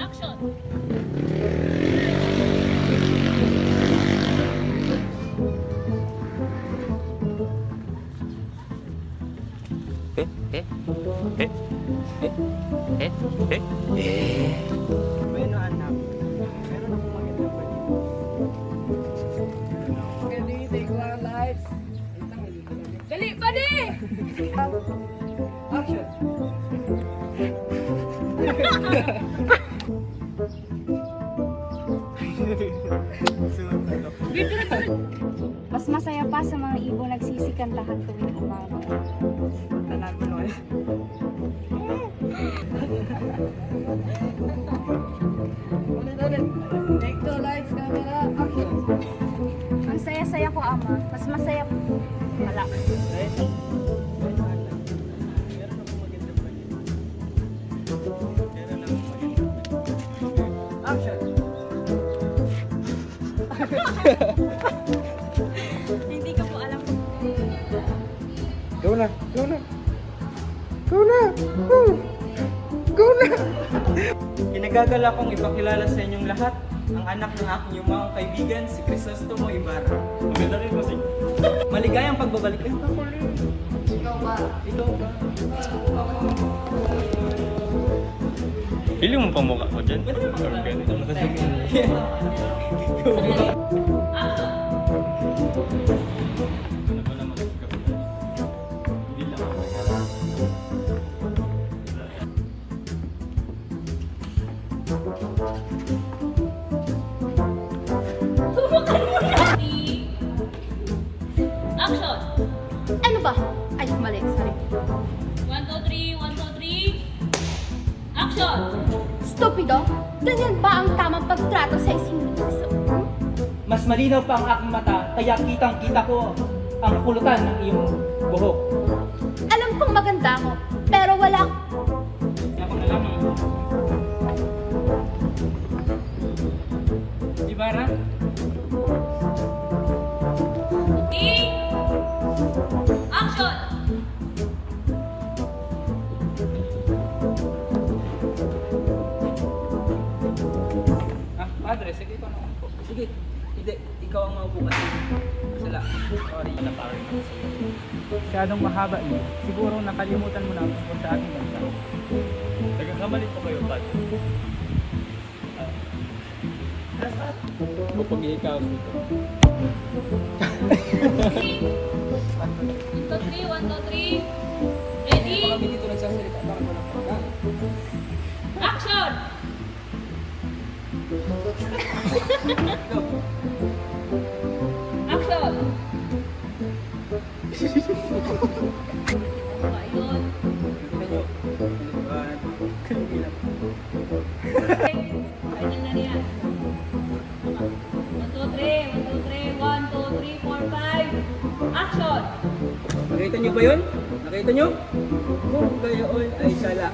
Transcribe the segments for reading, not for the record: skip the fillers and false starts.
Action! Bueno anak, meron akong magandang balita. Can you take one lights? Dali, pwede! Action! Mas masaya pa sa mga ibon nagsisikan lahat tuwing umaga. Tanan mo naman. Ulit. Take two lights, camera, action! Ang saya-saya ko, ama. Mas masaya po. Wala. Action! Hindi ka po alam kung Go na! Go na! Go na! Go na! Kinagagala kong ipakilala sa inyong lahat ang anak ng aking yumawang kaibigan, si Crisostomo Ibarra. Maganda rin kasi. Maligayang pagbabalik. Ay, ako rin. Ikaw ba? Ikaw ba? Pili mo pa mukha ko dyan. Action! ano ba? Ay, mali. Sorry. 1, 2, 3, 1, 2, 3. Action! Stupido? Ganyan ba ang tamang pagtrato sa isang luso? Mas malinaw pa ang aking mata, kaya kitang-kita ko ang pulutan ng iyong buhok. Alam kong maganda ako, pero wala. Ako na lang. Ibarra? Take! Action! Ah, padre, sige ikaw na upo. Sige, hindi, ikaw ang maupo kasi. Sila, sorry. Masyadong mahaba niyo. Siguro nakalimutan mo na ang tungkol sa ating bansa. Nagkakamali po kayo, Pat. Kapag ikaw dito. 1, 2, 3, 1, 2, 3. Ready? Kami dito nagsasalita, bakit walang pagka? Action! Action! Ayun. Ayun na niya. 1, 2, 3, 1, 2, 3, 1, 2, 3, 4, 5. Action! Nakita niyo ba yun? Nakita niyo? Kung gayon ay sala.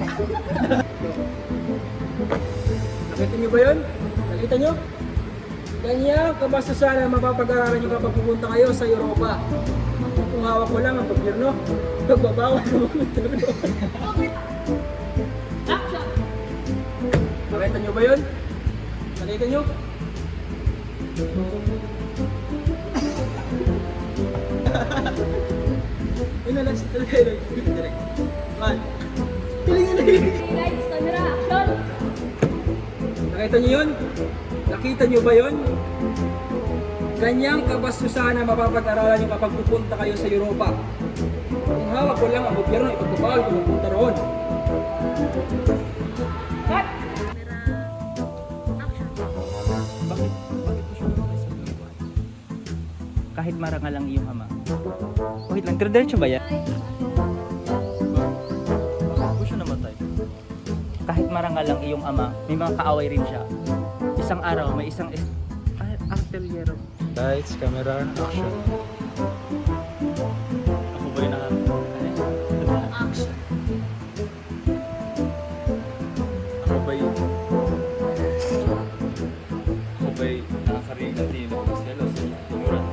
Nakita niyo ba yun? Nakita niyo? Ganyan kabastusan ang mapapag-aralan niyo kapag pupunta kayo sa Europa. Kung hawak ko lang ang gobyerno, magbabawal ng mga gobyerno. Action! Nakita niyo ba yun? Nakita niyo? Yun na lang si talaga yun. Direct. Man. Pilingan na yun. Lights, camera, action! Nakita niyo yun? Nakita niyo ba yun? Ganyang kabastusan ang mapapag-aralan niyo kapag pupunta kayo sa Europa. Kung hawak ko lang ang gobyerno, ipagpapawal kung pupunta roon. Cut! Bakit po siya sa Europa? Kahit marangal ang iyong ama. Wait lang, diretso ba yan? Bakit po siya namatay? Kahit marangal ang iyong ama, may mga kaaway rin siya. Isang araw, may isang artillero. Lights, camera, action. Ako ba rin Action! Ako ba'y nakakarinig ng tino ba sa selos sa iyong tinuran?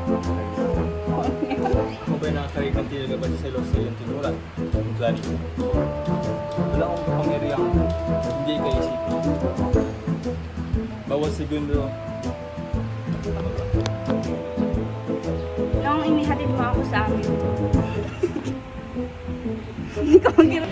Ako ba'y nakakarinig ng tino ba sa selos sa iyong tinuran? Ang plani. Wala akong kapangyarihan, hindi kayo isipin. bawat segundo. Tama ba? Nung inihatid mo ako sa amin. Ikaw ang gina-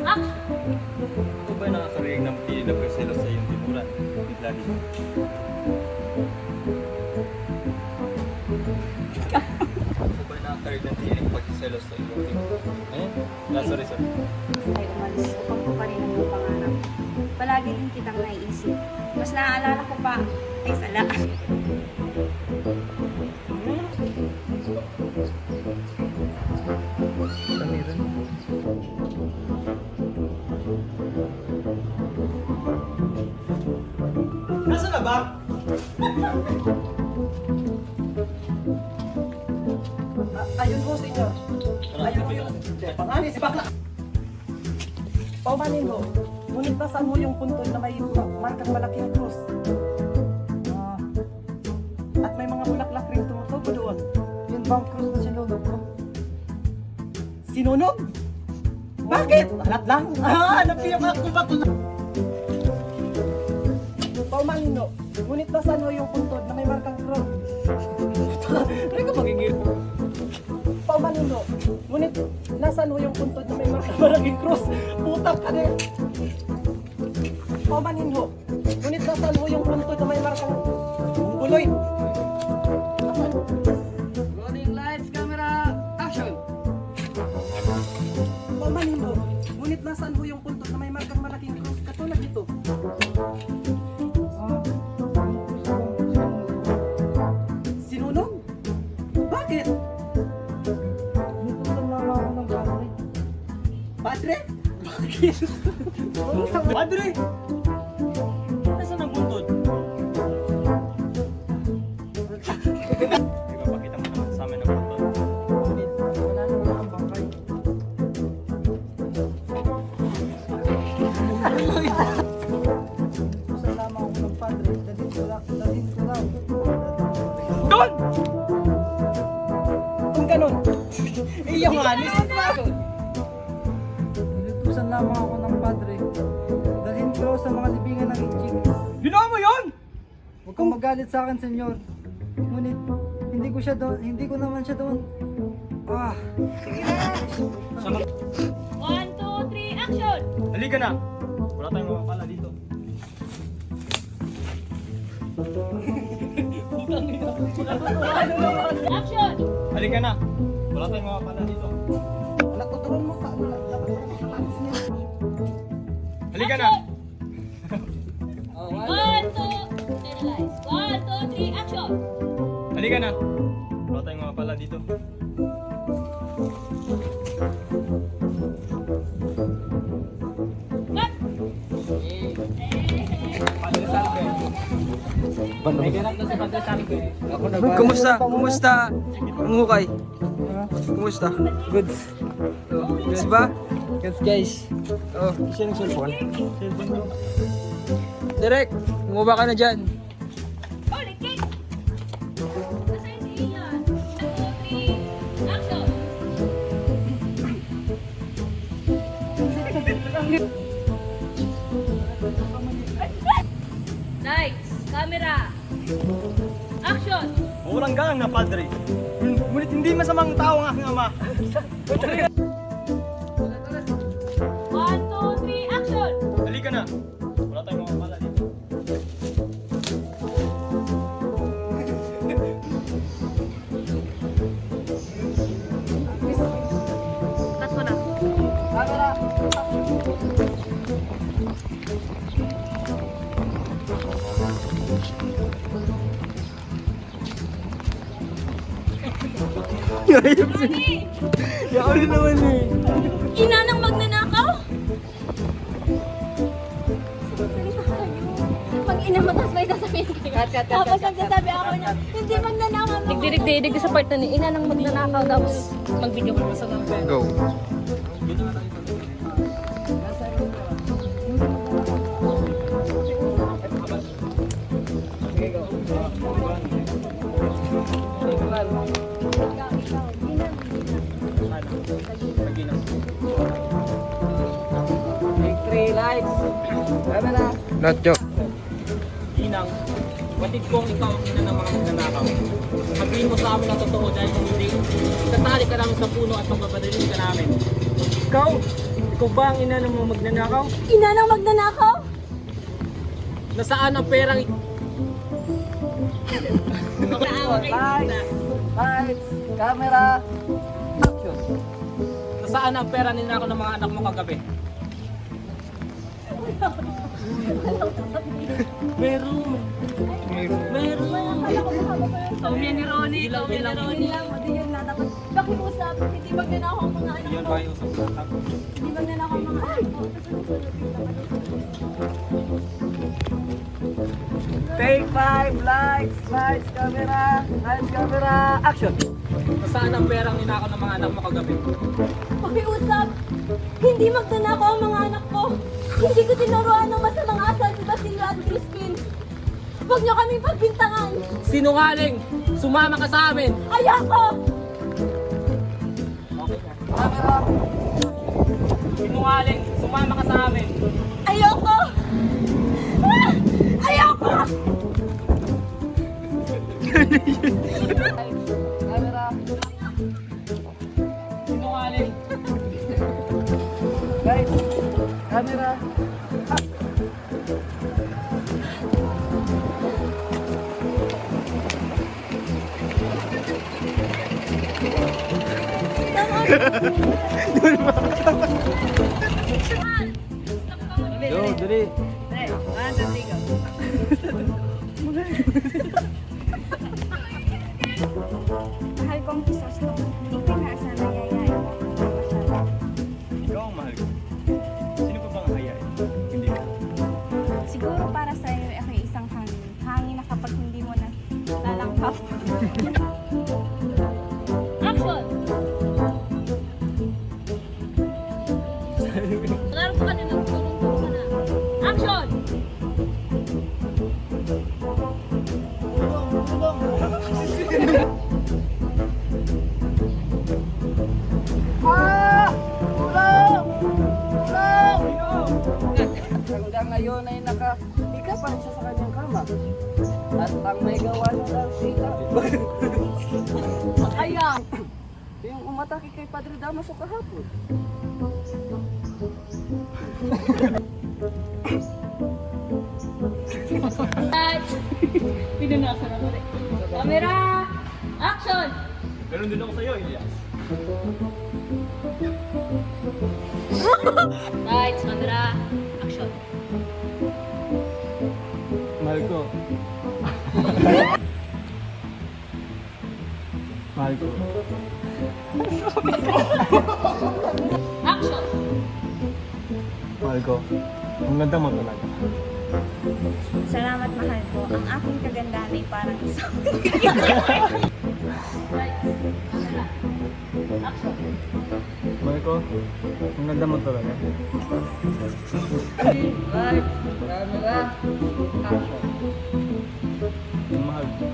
Ah! Ito ba nakakarinig ng pilit na pagselos sa iyong tinuran? Bigla dito. Ito ba nakakarinig ng pilit pagselos sa iyong tinuran? Sorry. Ay, umalis upang tuparin ang iyong pangarap. Palagi din kitang naiisip. Mas naaalala ko pa. Ay, sala. Nasaan na ba? Ayun ho, senyor. Ayun ho. Pangani si bakla. Paumanin ho. Ngunit nasaan ho yung puntod na may markang malaking krus? At may mga bulaklak rin tumutubo doon. Yun bang krus na sinunog ko? Sinunog? Bakit? Alat lang. Napiyak ako ba ito? Paumanin ho. Ngunit nasaan ho yung puntod na may markang krus? Ano ka magiging? Paumanin ho. Ngunit nasaan ho yung puntod na may markang malaking krus? Putak ka din. Paumanin ho. Ngunit nasaan ho yung puntod na may markang buloy? Rolling lights, camera, action! Paumanin ho. Ngunit nasaan ho yung puntod na may markang malaking krus? Katulad nito. Sinunog? Bakit? Padre? Bakit? Padre! Nasaan ang buntod? Ipapakita mo naman sa amin ang punto. Wala naman ang bangkay. Usan lamang ako ng padre. Dalhin ko lang. Doon! Kung ganun, iyong anis. Nilutusan lamang ako ng padre. Dalhin ko raw sa mga libingan ng Ichik. Ginawa mo yun! Huwag kang magalit sa akin, senyor. Ngunit, hindi ko naman siya doon. Ah, 1, 2, 3, action! Halika na! Wala tayong mapapala dito. Action! Halika na! Wala tayong mapapala dito. Anak ko, turon mo ka. Halika na! 1, 2, sterilize. 1, 2, 3, action! Halika na! Wala tayong mapapala dito. Cut! Kumusta? Ang hukay? Kumusta? goods. Goods ba? Goods, guys. Oh, Isa ng cellphone. Direk, kumuha ka na dyan. Holy cake! Nasaan si Ian? 1, 2, 3, action! Lights, camera, action! Walang galang na padre. Ngunit hindi masamang tao ang aking ama. 1, 2, 3, action! Halika na! Wala tayong mapapala dito. Cut mo na. Mami! Yaon na naman eh. Ina ng magnanakaw? Pag inamatas may sasabihin kayo. Tapos nagsasabi ako na, hindi magnanakaw ako. Nagdirig-dirig sa part na ni ina ng magnanakaw tapos mag-video ko sa mga. Go. Ikaw, ikaw. Lights. Camera. Not joke. Ginang, batid kong ikaw ang ina ng mga magnanakaw. Sabihin mo sa amin ang totoo dahil kung hindi, itatali ka namin sa puno at magbabadalin ka namin. Ikaw? Ikaw ba ang ina ng mga magnanakaw? Ina ng magnanakaw? Nasaan ang perang Lights. Camera. Action. Nasaan ang pera ninakaw ng mga anak mo kagabi? Meron. Kaumya ni Ronnie, kaumya ni Ronnie. Hindi yun na dapat pakiusap. Hindi magnanakaw ang mga anak Yan ko. ba yung usap-usap? Hindi magnanakaw ang mga anak ko. Take 5. Lights. Camera. Lights. Camera. Action. Nasaan ang perang ninakaw ng mga anak mo kagabi? Pakiusap. Hindi magnanakaw ang mga anak ko. Hindi ko tinuruan ng masamang asal si Basilio at Crispin. Huwag niyo kami pagbintangan. Sinungaling! Sumama ka sa amin! Ayoko! Camera. Sinungaling! Sumama ka sa amin! Ayoko! Ah! Ayoko! Camera. Sinungaling! Lights. Camera. Yo, dali. Mahal kong Crisostomo. Hindi ka na sana yayain. Ikaw ang mahal ko. Sino pa bang hayain? Hindi ka. Siguro para sa iyo ako isang hangin. Hangin na kapag hindi mo na lalangkap. Action! Laro ko kanina, tulong-tulong ka na. Action! Hanggang ngayon ay naka-ika pa siya sa kanyang kama. At ang may gawa ng sila. Ayan! Yung umatake kay Padre Damaso kahapon. Lights! Pinunasa na rin. Camera! Action! Ganun din ako sa'yo, Elias. Lights, camera, action. Mahal ko. Mahal ko. Action! Mahal ko. Ang ganda mo talaga. Salamat mahal ko. Ang aking kagandahan ay parang isang Lights, camera, action. Mahal ko. Ang ganda mo talaga. Lights. Camera. Action. Ang mahal ko.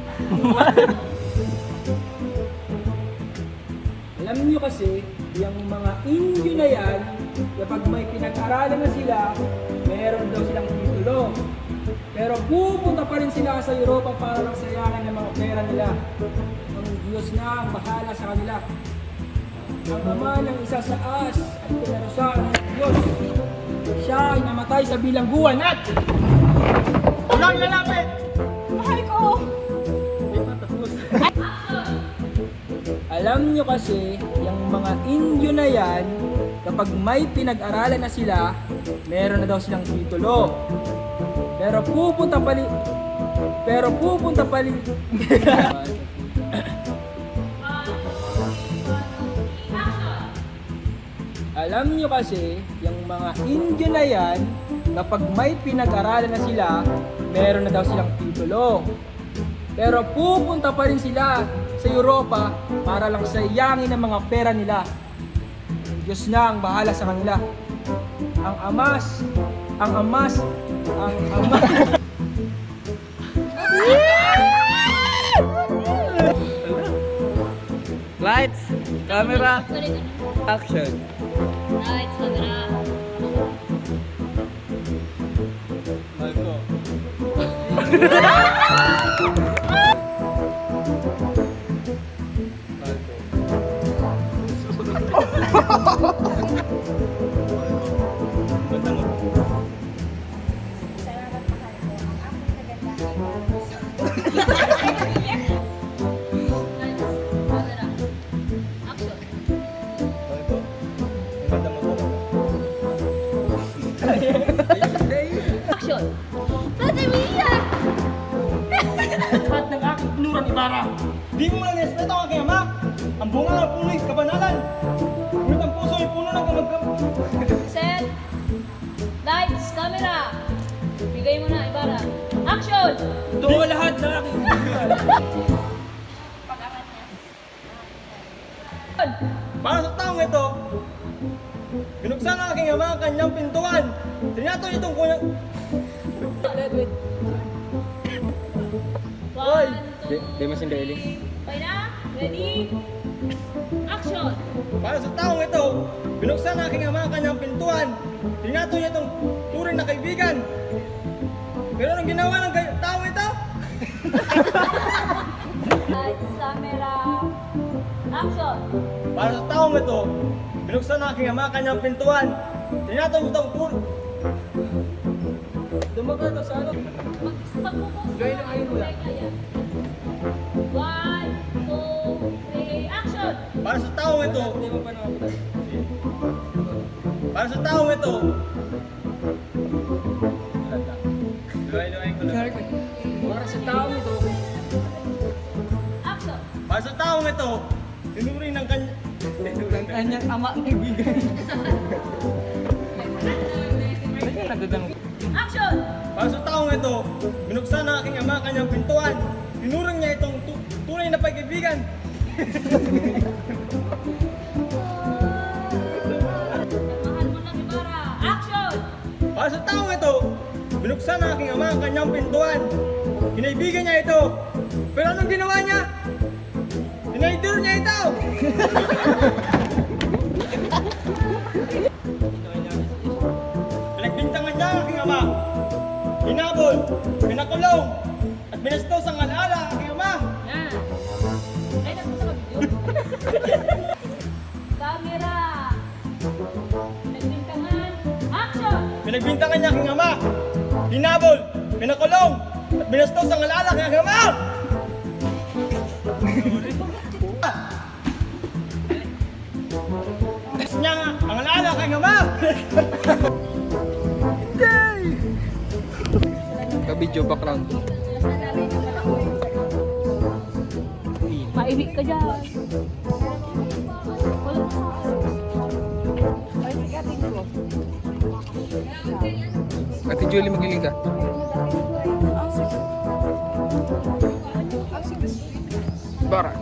Alam niyo kasi, yung mga Indio na yan, kapag may pinag-aralan na sila, meron daw silang titulo. Pero pupunta pa rin sila sa Europa para lang sayangan ng mga pera nila. Ang Diyos na ang bahala sa kanila. Ang ama ng isa sa as at pinarusahan ng Diyos. Siya ay namatay sa bilangguan at walang lalapit! Mahal ko! Hindi pa tapos. Alam nyo kasi, yung mga Indio na yan, kapag may pinag-aralan na sila, meron na daw silang titulo. Pero pupunta pali... Alam nyo kasi, yung mga Indio na yan, kapag may pinag-aralan na sila, meron na daw silang titulo. Pero pupunta pa rin sila sa Europa para lang sayangin ang mga pera nila. Ang Diyos na ang bahala sa kanila. Ang amas. Lights. Camera. Action. Lights, camera. Ganda mo. Salamat mahal ko. Ang aking kagandahan ay Mahal ko. Ang ganda mo talaga. Action! Ate Mia! Lahat ng aking pinuran, Ibarra. Di mo lang respeto ang aking ama. Ang bunga ng puno'y kabanalan. Ngunit ang puso ay puno ng kamagkam. Set! Lights! Camera! Bigay mo na, Ibarra. Action! Ito ang lahat ng aking pinuran. Para sa taong ito, binuksan ng aking ama ang kanyang pintuan. Tinato itong kunyang... One, two, Di masindali. okay na? Ready? Action! Para sa taong ito, binuksan ng aking ama ang kanyang pintuan. Tinato niya itong tunay na kaibigan. Pero anong ginawa ng taong ito? Lights, camera. Action! Para sa taong ito, binuksan ng aking ama ang kanyang pintuan. Tinato niya itong tunay... Dumaga ito sa ano? Gawin ang ayun mo lang. One, two, three, action! Para sa taong ito, para sa taong ito, Luhay-luhay ko lang. para sa taong ito, Action! para sa taong ito, tinuring ng kanyang ama ang kaibigan. Action! Para sa taong ito, binuksan ng aking ama ang kanyang pintuan. Tinuring niya itong tunay na pagkaibigan. Mahal mo lang, Ibarra. Action! Para sa taong ito, binuksan ng aking ama ang kanyang pintuan. Kinaibigan niya ito. Pero anong ginawa niya? Dinaidor niya ito! Pinagbintangan niya ang aking ama. Hinabol, pinakulong, at binastos ang alaala ang aking ama. Yan. Ay, nagpunta ka video. Camera. Nagbintangan. Action! Pinagbintangan niya ang aking ama. Hinabol, pinakulong, at binastos ang alaala ang aking ama. Binastos niya ang alaala ang aking ama. Ka-video background. Maibig ka dyan. Wala ka. ay sigatin ko. Ate Julie, magiling ka. Ang sige. Bara.